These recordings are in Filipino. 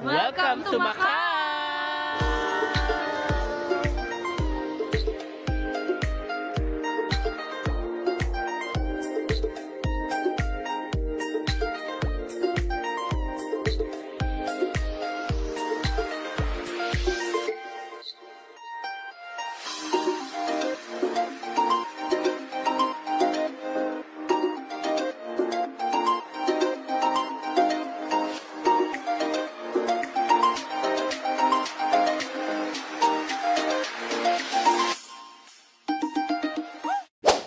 Welcome to Macau!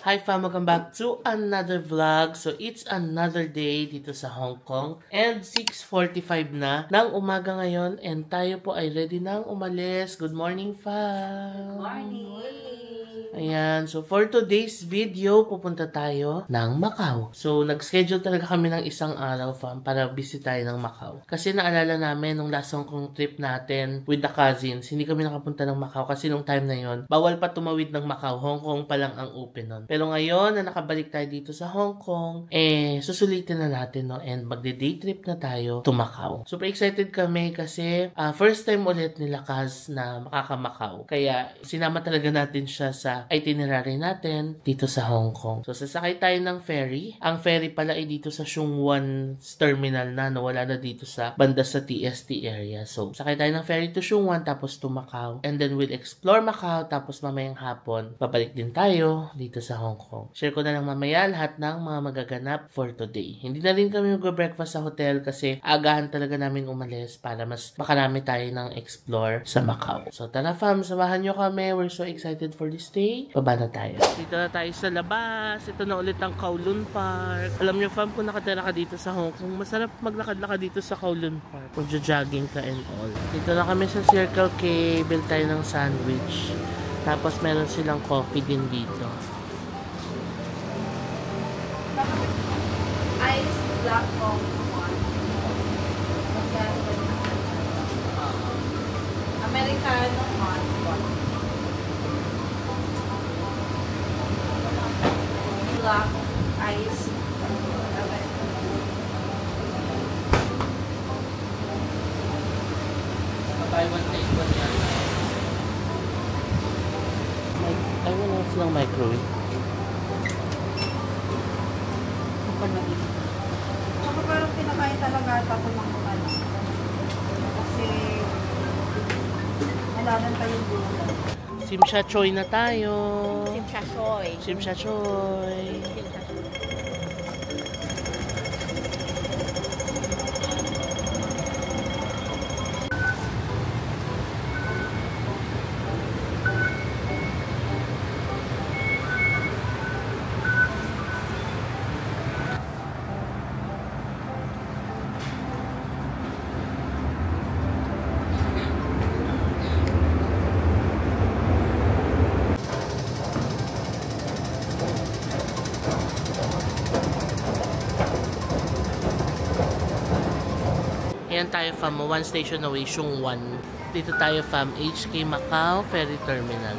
Hi fam, welcome back to another vlog. So it's another day dito sa Hong Kong and 6:45 na ng umaga ngayon and tayo po ay ready nang umalis. Good morning fam! Good morning! Ayan, so for today's video, pupunta tayo ng Macau. So nag-schedule talaga kami ng isang araw fam para visit tayo ng Macau. Kasi naalala namin nung last Hong Kong trip natin with the cousins, hindi kami nakapunta ng Macau kasi nung time na yon bawal pa tumawid ng Macau. Hong Kong pa lang ang open nun. Pero ngayon na nakabalik tayo dito sa Hong Kong, susulitin na natin no and magde-day trip na tayo to Macau. Super excited kami kasi first time ulit nila Kaz na makaka-Macau. Kaya sinama talaga natin siya sa itinerary natin dito sa Hong Kong. So sasakay tayo ng ferry. Ang ferry pala ay dito sa Sheung Wan terminal na, no? Wala na dito sa banda sa TST area. So sakay tayo ng ferry to Sheung Wan tapos to Macau and then we'll explore Macau tapos mamayang hapon babalik din tayo dito sa Hong Kong. Share ko na lang mamaya lahat ng mga magaganap for today. Hindi na rin kami mag-breakfast sa hotel kasi agahan talaga namin umalis para mas makarami tayo ng explore sa Macau. So tara fam, samahan nyo kami. We're so excited for this day. Baba na tayo. Dito na tayo sa labas. Ito na ulit ang Kowloon Park. Alam nyo fam, kung nakatira ka dito sa Hong Kong, masarap maglakad-lakad dito sa Kowloon Park. Kung jogging ka and all. Dito na kami sa Circle K. Bill tayo ng sandwich. Tapos meron silang coffee din dito. Ice black coffee one. Americano hot one. Black ice. Buy one, take one yan. Ay, wala silang microwave. Tsaka parang pinakain talaga ako ng ano. Kasi alalan pa yung gulay. Simsha choy na tayo. Simsha choy. Simsha choy. Ayan tayo fam, one station away, Sheung Wan. Dito tayo fam, HK Macau Ferry Terminal.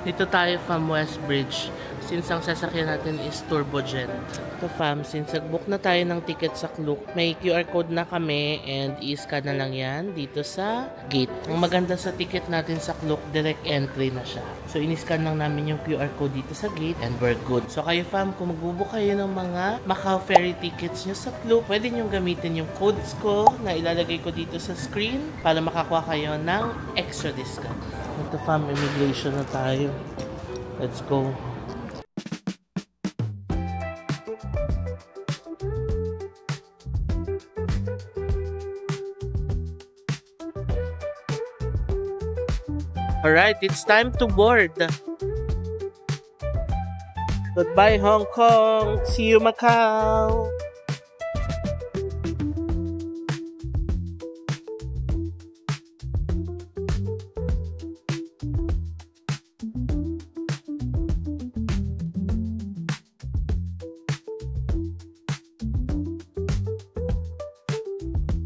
Dito tayo fam, West Bridge. Since ang sasakyan natin is Turbojet. Ito fam, since nag-book na tayo ng ticket sa Klook, may QR code na kami and i-scan na lang yan dito sa gate. Ang maganda sa ticket natin sa Klook, direct entry na siya. So in-scan lang namin yung QR code dito sa gate and we're good. So kayo fam, kung mag-book kayo ng mga Macau Ferry tickets nyo sa Klook, pwede nyo gamitin yung codes ko na ilalagay ko dito sa screen para makakuha kayo ng extra discount. Ito fam, immigration na tayo. Let's go. Alright, it's time to board. Goodbye, Hong Kong. See you, Macau.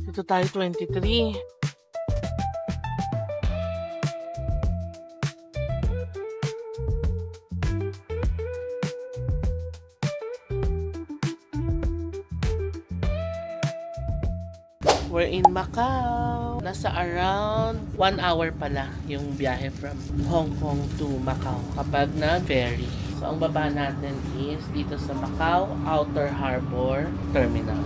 Dito tayo 23. We're in Macau. Nasa around 1 hour pala yung biyahe from Hong Kong to Macau kapag nag-ferry. So, ang baba natin is dito sa Macau Outer Harbor Terminal.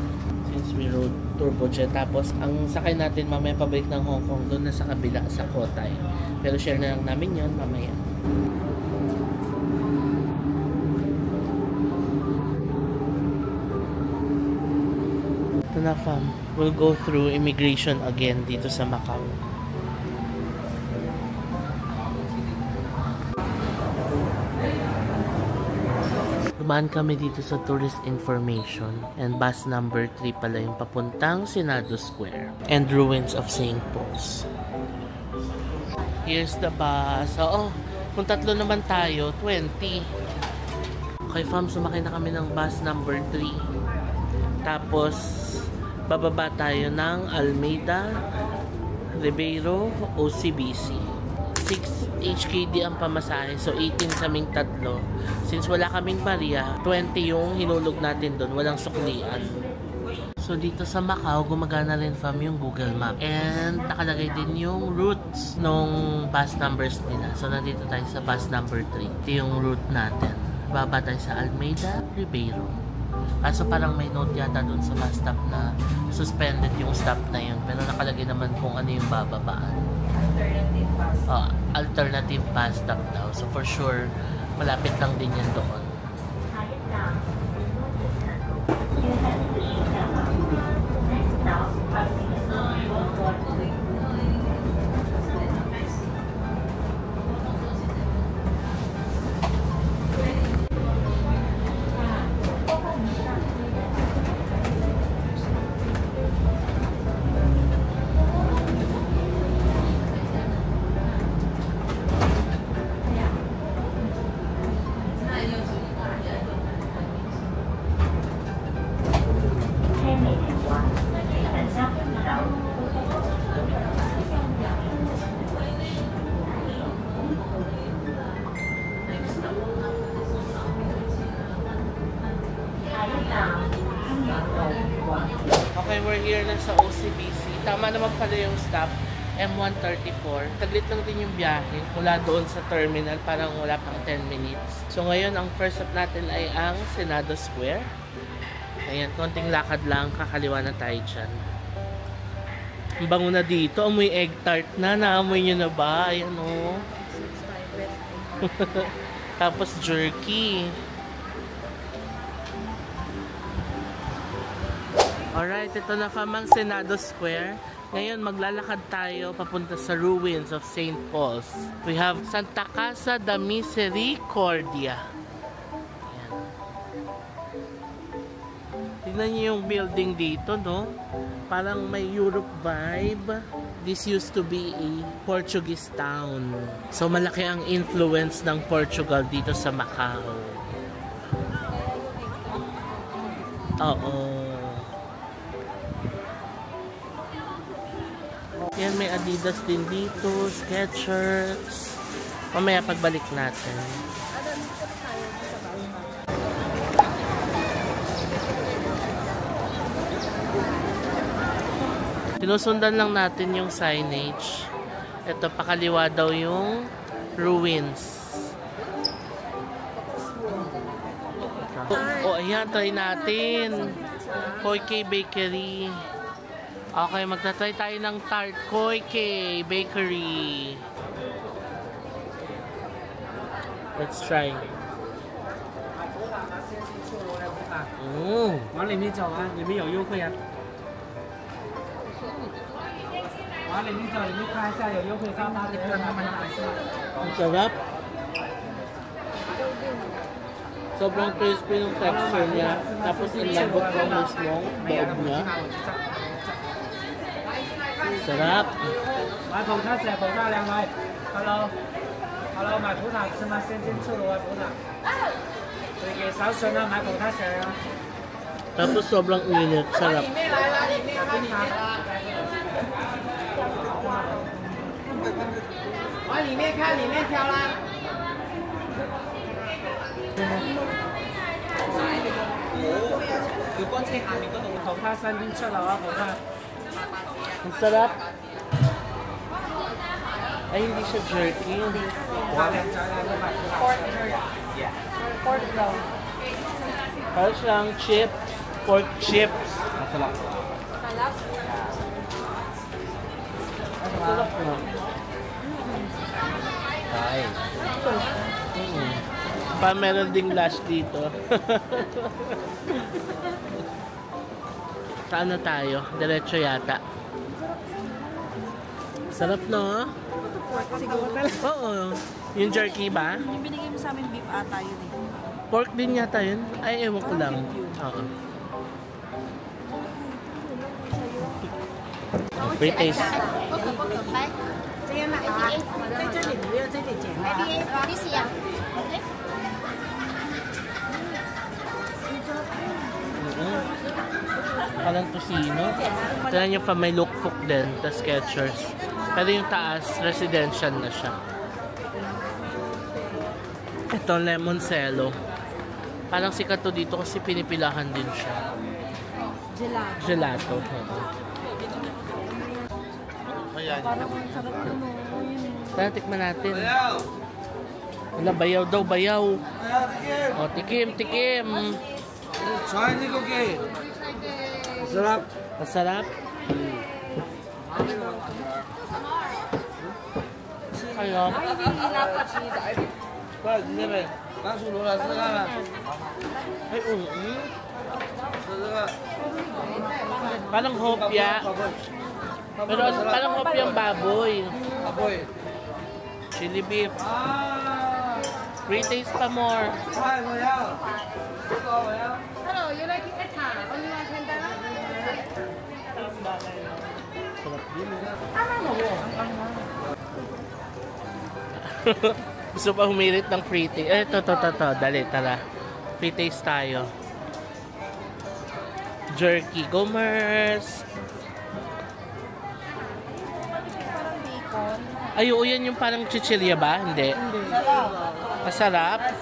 Since we rode turbojet. Tapos, ang sakay natin mamaya pabalik ng Hong Kong doon na sa kabila sa Cotai. Pero share na lang namin yon mamaya. Ito na fam. We'll go through immigration again dito sa Macau. Dumaan kami dito sa tourist information and bus number 3 pala yung papuntang Senado Square and ruins of St. Paul's. Here's the bus. Oo, kung tatlo naman tayo, 20. Okay fam, sumakay na kami ng bus number 3. Tapos, bababa tayo ng Almeida, Ribeiro, OCBC. 6 HKD ang pamasahe. So, 18 kaming tatlo. Since wala kaming barya, 20 yung hinulog natin doon. Walang suklian. So, dito sa Macau, gumagana rin fam yung Google Map. And, nakalagay din yung routes nung bus numbers nila. So, nandito tayo sa bus number 3. Ito yung route natin. Baba tayo sa Almeida, Ribeiro. Kaso parang may note yata doon sa bus stop na suspended yung stop na yun. Pero nakalagay naman kung ano yung bababaan. Alternative bus stop daw. So for sure, malapit lang din yan doon. Okay, we're here na sa OCBC. Tama naman pala yung stop, M134. Taglit lang din yung biyahe mula doon sa terminal, parang wala pang 10 minutes. So ngayon, ang first stop natin ay ang Senado Square. Ayan, konting lakad lang, kakaliwa na tayo dyan. Ang bango na dito, amoy egg tart na. Naamoy nyo na ba? Ayan o. Tapos jerky. Alright, ito na famang Senado Square. Ngayon, maglalakad tayo papunta sa ruins of St. Paul's. We have Santa Casa de Misericordia. Ayan. Tignan niyo yung building dito, no? Parang may Europe vibe. This used to be a Portuguese town. So, malaki ang influence ng Portugal dito sa Macau. Oo. Yan, may Adidas din dito, Skechers. Mamaya pagbalik natin. Sinusundan lang natin yung signage. Ito, pakaliwa daw yung ruins. Oh, ayan, try natin. Koi K Bakery. Okay, magta-try tayo ng tart Koi K Bakery. Let's try. 往里面走啊，里面有优惠啊。往里面走，里面看一下有优惠商吗？Ang sarap. Sobrang crispy ng texture niya. Tapos ang lambot ng mismong loob niya. Sarap. 买葡萄蛇，葡萄2位。Hello，买葡萄吃吗？现金出爐啊，葡萄。你嘅手信啊，買葡萄蛇啊。 Tapos sobrang init. Sarap. 往里面看，里面挑啦。要乾車下面嗰度葡萄新鮮出爐啊，葡萄。Ang sarap. Ay, hindi siya jerky. Pork daw. Parang siyang chips. Pork chips. Masarap. Salap. Sarap na. Ay. Pa meron ding lash dito. Saan na tayo? Diretso yata. Sarap, no? Pork siguro. Oo. Yung jerky ba? Yung binigay mo sa amin beef ata yun eh. Pork din yata yun? Ay, ewan ko lang. Oo. Free taste. 这样啦啊，在这里不要这里剪啊。 This year. Parang tusino. Tignan yung pa may lukfok din, the Skechers. Pero yung taas, residential na siya. Ito, lemon cello. Parang sikat to dito kasi pinipilahan din siya. Gelato. Gelato. Parang ang sarap naman. Tara, tikman natin. Wala, bayaw daw, bayaw. O, tikim, tikim. Try ni Cookie. Masarap. Masarap. Kaya, ay, parang hopya. Pero parang hopyang baboy. Baboy. Chili beef. Free taste pa more. Hello, you like it hot? Or you want tender? Sarap din. Gusto pa humirit ng free taste. Eh, to. Dali, tara. Free taste tayo. Jerky. Gomers. Ay, oo, yan yung parang chichirya ba? Hindi. Masarap.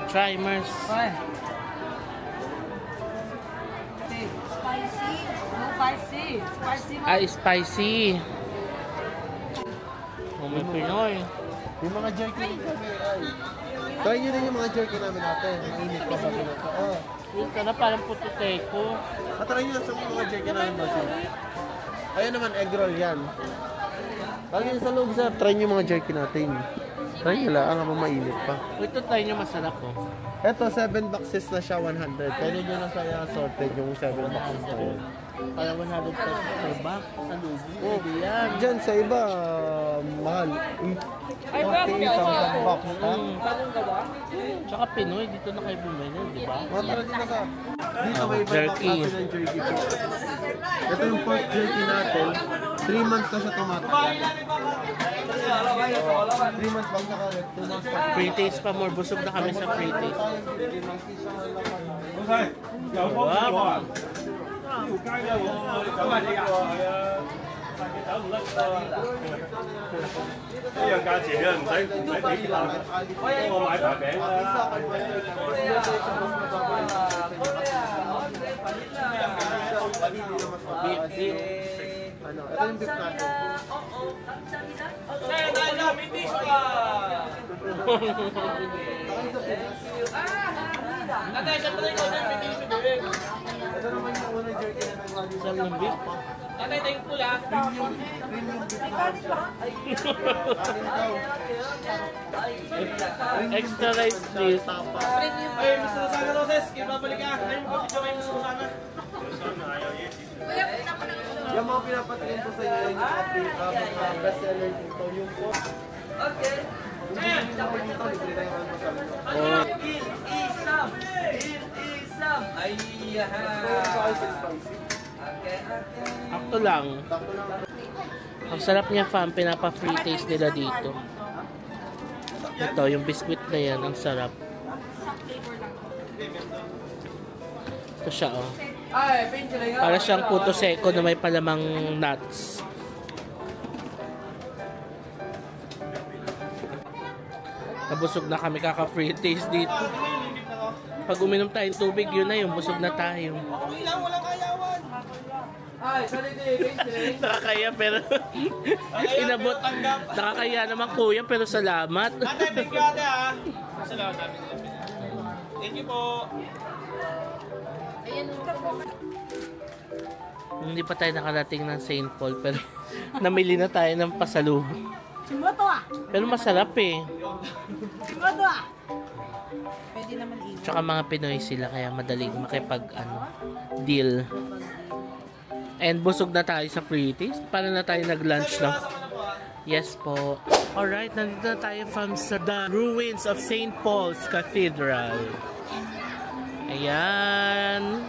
Try, Mers. Spicy. No spicy. Spicy. Ay, spicy. Oh, may Pinoy. Yung mga jerky try nyo rin yung mga jerky namin natin. Init pa sa pinaka. Oh. Yung sarap parang puto teko. Try nyo sa mga jerky namin natin. Ayun naman, egg roll yan. Lagi sa loob sir, try nyo yung mga jerky natin. Try nyo lang, habang mainit pa. Ito tayo nyo masarap oh. Eto, 7 boxes na siya, 100. Pwede nyo na siya assorted yung 7 boxes na yun. Parang 100 pesos per box sa lubo. Oh, Pwede yan. dyan sa iba, mahal. 48,000 box, ha? Tsaka Pinoy, dito na kayo bumili, di ba? Tara dito ka. Dito may iba Jerky. klase ng jerky po. Ito yung pork jerky natin. 3 months na siya tumatagal. 3 months bang nakalit? 2 months pa. Free taste pa more. Busog na kami sa free taste. Wow. 呢樣價錢嘅，唔使俾錢我買排餅啦。Ano, ito yung beef natin. Ito naman yung unang jerky na nagwagi. Sarap ng beef. Extra rice please. Ay, Mr. Rosana Roses, babalik ka. Ayun mo video kay Mr. Rosana. Yung mga pinapatingin ko sa inyo yung mga bestseller dito, yung pork. Okay. Yung bumili naman dito, libre na yung almasal. Isam. Ay, Spicy. Akto lang. Ang sarap niya fam, pinapa-free taste nila dito. Ito, yung biscuit na yan, ang sarap. Ito siya oh. Para siyang puto seko na may palamang nuts. Nabusog na kami, kaka-free taste dito. Pag uminom tayo ng tubig, yun na yung busog na tayo. Okay lang, walang kayawan. Ay, Nakakaya pero inabot. Nakakaya naman kuya pero salamat. thank you ate ha. Salamat. Thank you po. Hindi pa tayo nakarating ng St. Paul pero namili na tayo ng pasalubong. Pero masarap eh. Pwede naman iwan. Tsaka mga Pinoy sila kaya madaling makipag deal. And busog na tayo sa free taste. Para na tayo nag-lunch lang. Yes po. Alright, nandito na tayo from the ruins of St. Paul's Cathedral. Ayan.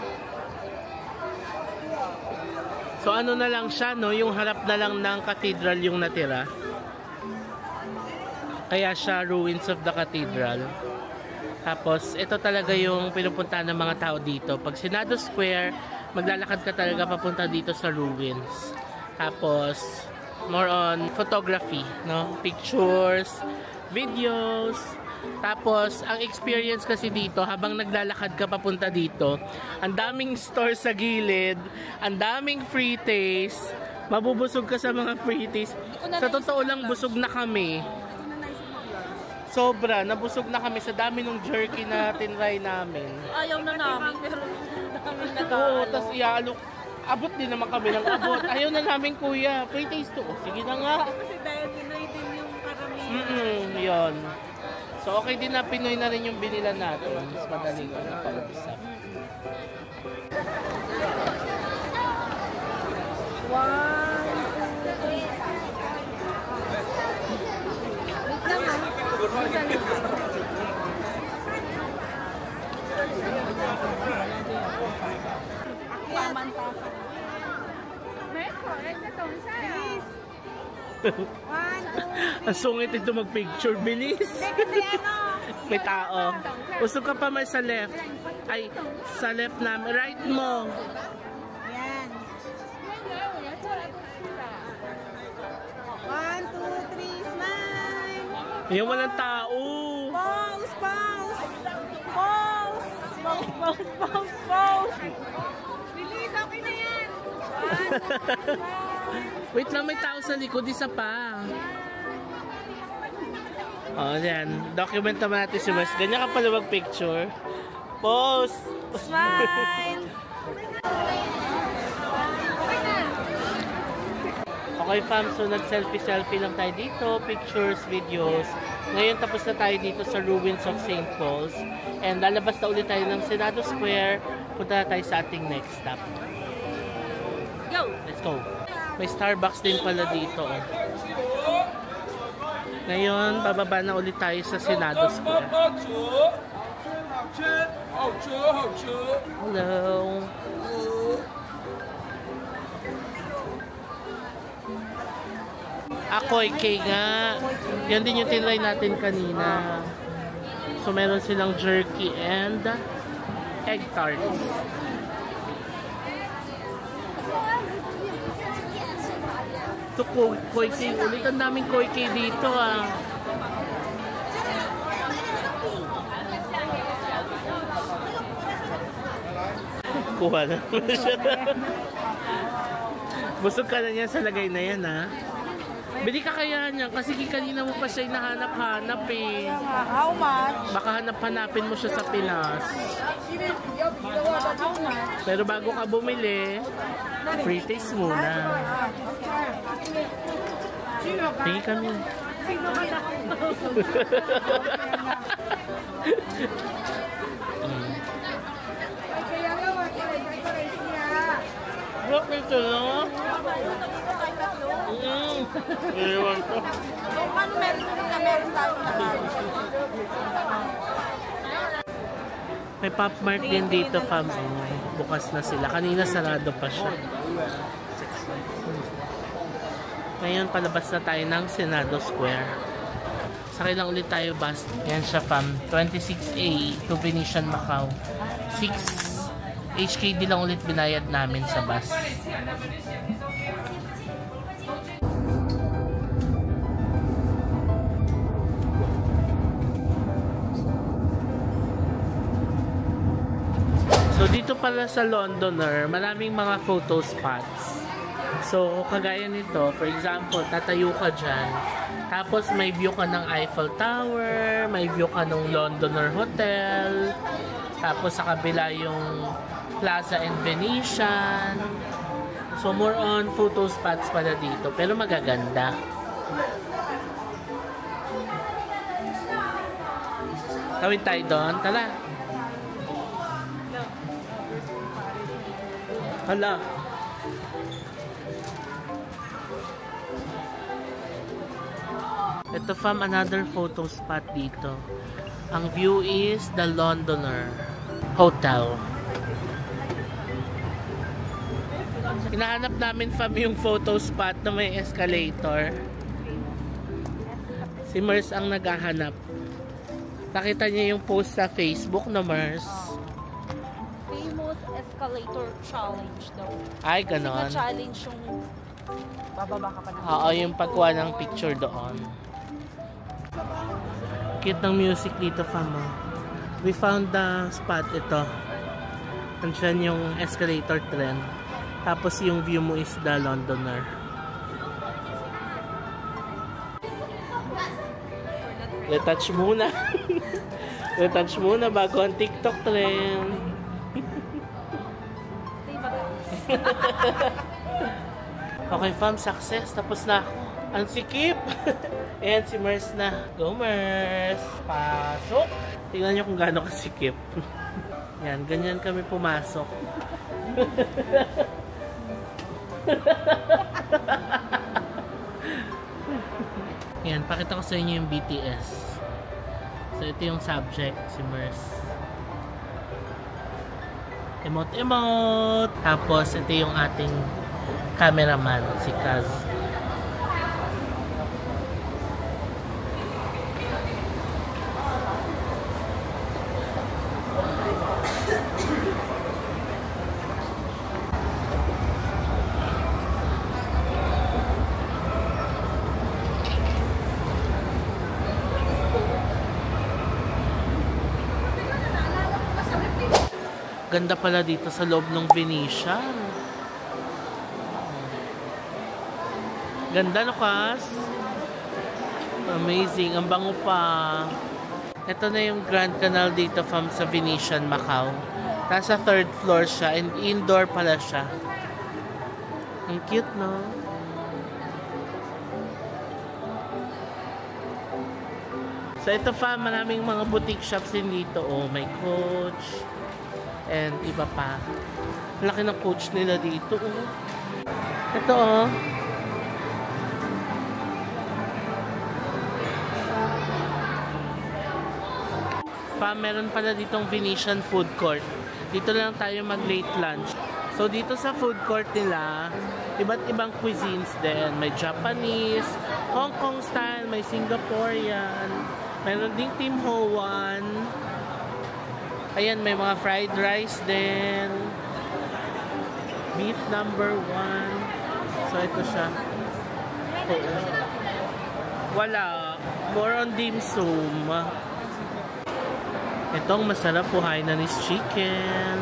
So ano na lang siya, no? Yung harap na lang ng cathedral yung natira. Kaya siya ruins of the cathedral. Tapos, ito talaga yung pinupuntahan ng mga tao dito. Pag Senado Square, maglalakad ka talaga papunta dito sa ruins. Tapos, more on photography, no? Pictures, videos. Tapos, ang experience kasi dito, habang naglalakad ka papunta dito, ang daming store sa gilid, ang daming free taste, mabubusog ka sa mga free taste. Sa totoo lang, busog na kami. Sobra, nabusog na kami sa dami ng jerky na tinry namin. Ayaw na namin, pero kami Oo, tapos iaalok. Abot din naman kami ng abot. Ayaw na namin kuya, free taste to. Sige na nga. Kasi dahil Pinoy din yung karamihan. Yun. So okay din na Pinoy na rin yung binila natin. Mas madaling pag-usap. Ang sungit ito mag-picture. Bilis. May tao. Usog ka pa may sa left. Ay, sa left namin. Right mo. Yan. 1, 2, 3, smile. Yung walang tao. Pause, pause. Pause. Pause, pause, pause, pause. Bilis, okay na yan. 1, 2, 3. Wait lang, may tao sa likod. Isa pa. O, yan. Document naman natin si Wes. Ganyan ka pala mag-picture. Pose! Smile. Okay fam, so nag-selfie-selfie lang tayo dito. Pictures, videos. Ngayon tapos na tayo dito sa ruins of St. Paul's. And lalabas na ulit tayo ng Senado Square. Punta na tayo sa ating next stop. Go! Let's go. May Starbucks din pala dito. Ngayon, bababa na ulit tayo sa Senado Square. Hello. Akoy K nga. Yan din yung tinry natin kanina. So, meron silang jerky and egg tarts. Ito, Koi K ulit. Ang daming Koi K dito ah. Kuha na siya. Busog ka na niya sa lagay na yan ha. Bili ka kaya niya kasi kanina mo pa siya hinahanap-hanap eh. How much? Baka hanap-hanapin mo siya sa Pinas. Pero bago ka bumili, free taste muna. Tingin kami. Look ito no? Ewan ko. Ano meron tayong lahat? May Pop Mart din dito fam. Bukas na sila. Kanina sarado pa siya. Ngayon palabas na tayo ng Senado Square. Sakay lang ulit tayo bus. Yan siya fam. 26A to Venetian Macau. 6 HKD lang ulit binayad namin sa bus. So, dito pala sa Londoner, maraming mga photo spots. So, kagaya nito, for example, tatayo ka dyan. Tapos, may view ka ng Eiffel Tower, may view ka ng Londoner Hotel. Tapos, sa kabila yung Plaza and Venetian. So, more on photo spots pala dito. Pero magaganda. Tawid tayo doon. Tala. Hala. Ito fam, another photo spot dito. Ang view is the Londoner Hotel. Hinahanap namin fam yung photo spot na may escalator. Si Mers ang naghahanap. Nakita niya yung post sa Facebook na Mers. Famous escalator challenge daw. Ay, ganon. Challenge yung bababa ka pa ng Oo, yung pagkuha ng picture doon. Cute ng music dito, fam. We found the spot ito. Andiyan yung escalator trend. Tapos yung view mo is the Londoner. Retouch muna. Retouch muna bago ang TikTok trend. Okay fam, success. Tapos na ako. Ang sikip. Ayan si Mers na. Go Mers. Pasok. Tingnan nyo kung gaano kasikip. Yan, ganyan kami pumasok. Yan, pakita ko sa inyo yung BTS. So, ito yung subject, si Mers. Emote-emote! Tapos, ito yung ating cameraman, si Kaz. Ganda pala dito sa loob ng Venetian. Ganda no, Kas? Amazing. Ang bango pa. Ito na yung Grand Canal dito from sa Venetian, Macau. Nasa 3rd floor siya and indoor pala siya. Ang cute, no? So ito pa, maraming mga boutique shops din dito. Oh, may Coach. And iba pa. Laki ng Coach nila dito. Oh. Ito oh. Meron pala ditong Venetian food court. Dito lang tayo mag late lunch. So dito sa food court nila, iba't ibang cuisines din. May Japanese, Hong Kong style, may Singaporean. Meron ding Tim Ho Wan. Ayan, may mga fried rice din. Beef number 1. So, ito siya. Oo. Wala. More on dim sum. Itong masarap po, Hainanese chicken.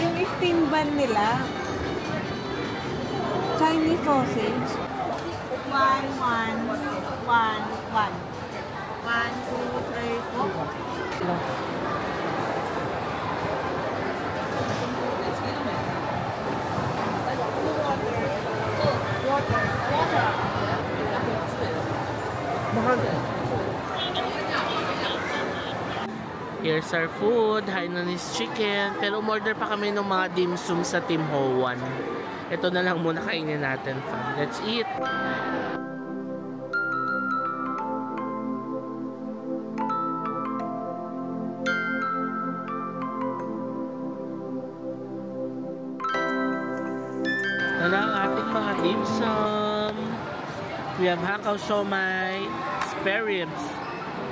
Yung steam bun nila, Chinese sausage. 1, 1, 1, 1. 1, 2, 3, 4. Here's our food, Hainanese chicken. Pero umorder pa kami ng mga dim sum sa Tim Ho Wan. Ito na lang muna kainin natin, fam. Let's eat! Ito na ang ating mga dim sum. We have hakaw siomai, spare ribs,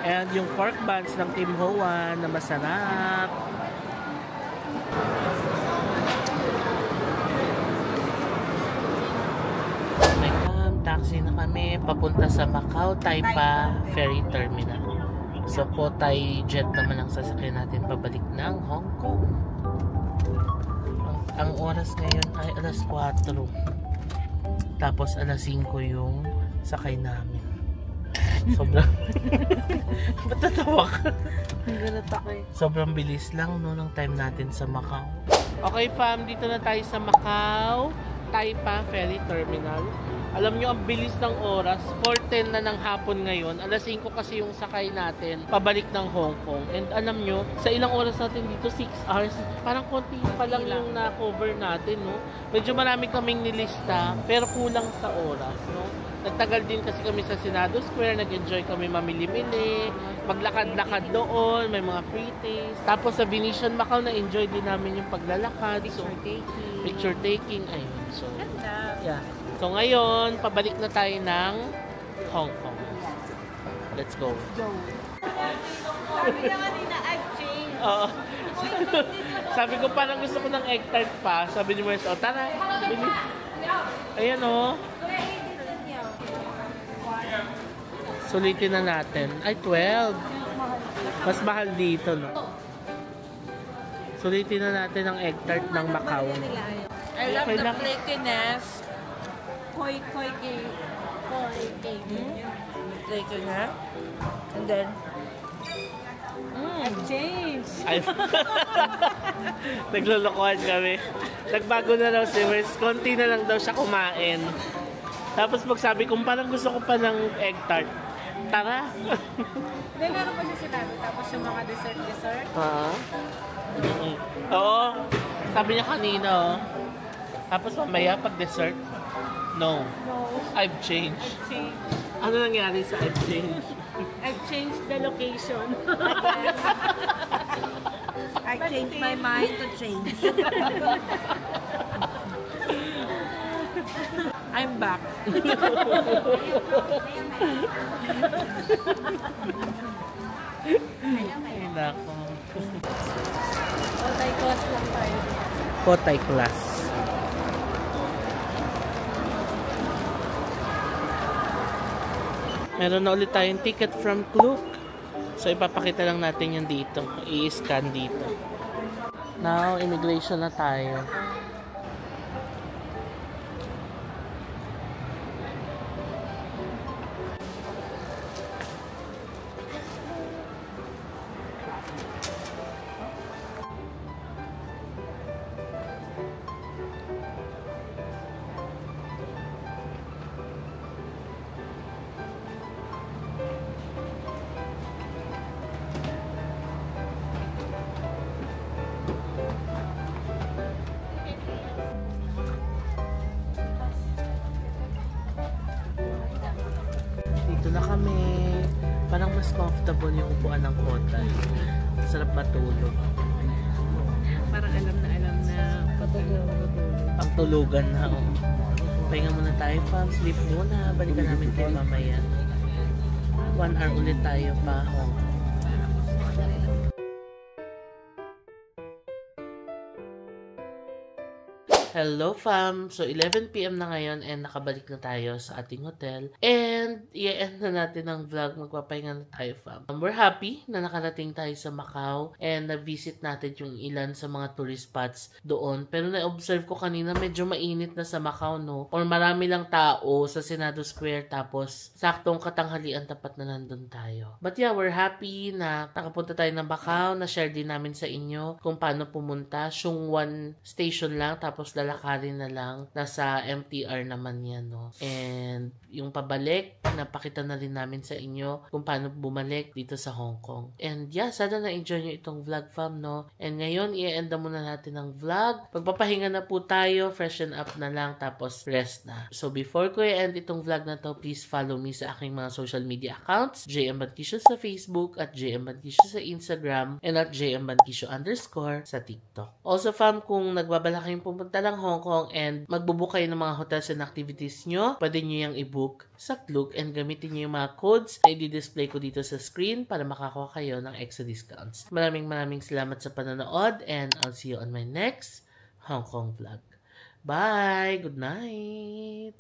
and yung pork buns ng Tim Ho Wan na masarap. May taxi na kami papunta sa Macau Taipa Ferry Terminal. So, Cotai jet naman ang sasakyan natin pabalik ng Hong Kong. Ang oras ngayon ay alas 4. Tapos alas 5 yung sakay namin. Sobrang ba't natawa ka? Sobrang bilis lang no ng time natin sa Macau. Okay fam, dito na tayo sa Macau Taipa Ferry Terminal. Alam nyo, ang bilis ng oras. 4:10 na ng hapon ngayon. Alas 5 kasi yung sakay natin pabalik ng Hong Kong. And alam nyo, sa ilang oras natin dito, 6 hours, parang konti pa lang yung na-cover natin, no? Medyo marami kaming nilista, pero kulang sa oras, no? Nagtagal din kasi kami sa Senado Square, nag-enjoy kami mamili-mili, maglakad-lakad doon, may mga free taste. Tapos sa Venetian Macau, na-enjoy din namin yung paglalakad. Picture taking. Ayun. So, yeah. So ngayon, pabalik na tayo ng Hong Kong. Let's go. Sabi niya kanina, I've changed. Oo. Sabi ko parang gusto ko ng egg tart pa. Sabi ni Mars, tara. Bilis. Ayan o. Sulitin na natin. Ay, 12. Mas mahal dito, no? Sulitin na natin ang egg tart ng Macau. I love the flakiness. Koi cake. Flakiness. And then, I've changed. Ay, naglulukuhan kami. Nagbago na daw si Mars. Konti na lang daw siya kumain. Tapos magsabi kung parang gusto ko pa ng egg tart. Tara. Then, meron pa siya sinabi. Tapos yung mga dessert. Oo. Sabi niya kanina, oh. Tapos mamaya pag dessert, no. I've changed. Ano nangyari sa I've changed? I've changed the location. I changed my mind to change. I'm back. Ay, nako. Cotai class lang tayo. Cotai class. Meron na ulit tayong ticket from Klook. So, ipapakita lang natin yan dito. I-scan dito. Now, immigration na tayo. Dito na kami. Parang mas comfortable yung upuan ng Cotai. Sarap matulog. Parang alam na Pagtulugan na. Oh. Pahinga muna tayo, fam. Sleep muna. Balikan namin tayo mamaya. 1 hour ulit tayo pa Hong Kong. Hello fam! So 11 PM na ngayon and nakabalik na tayo sa ating hotel. And i-end na natin ang vlog. Magpapahinga na tayo fam. We're happy na nakarating tayo sa Macau and na-visit natin yung ilan sa mga tourist spots doon. Pero na-observe ko kanina medyo mainit na sa Macau, no? Or marami lang tao sa Senado Square tapos saktong katanghalian tapat na nandun tayo. But yeah, we're happy na nakapunta tayo ng Macau. Na-share din namin sa inyo kung paano pumunta. Shunwan Station lang tapos lalakarin na lang. Nasa MTR naman yan, no? And yung pabalik, napakita na rin namin sa inyo kung paano bumalik dito sa Hong Kong. And yeah, sana na-enjoy nyo itong vlog, fam, no? And ngayon, i-end muna natin ang vlog. Pagpapahinga na po tayo, freshen up na lang, tapos rest na. So before ko i-end itong vlog na to, please follow me sa aking mga social media accounts, JM Banquisio sa Facebook, at JM Banquisio sa Instagram, and at JM Banquisio _ sa TikTok. Also, fam, kung nagbabala kayong pumunta ng Hong Kong and magbubook kayo ng mga hotels and activities nyo, pwede nyo yung i-book sa Klook and gamitin nyo yung mga codes na i-display ko dito sa screen para makakuha kayo ng extra discounts. Maraming salamat sa panonood and I'll see you on my next Hong Kong vlog. Bye! Good night!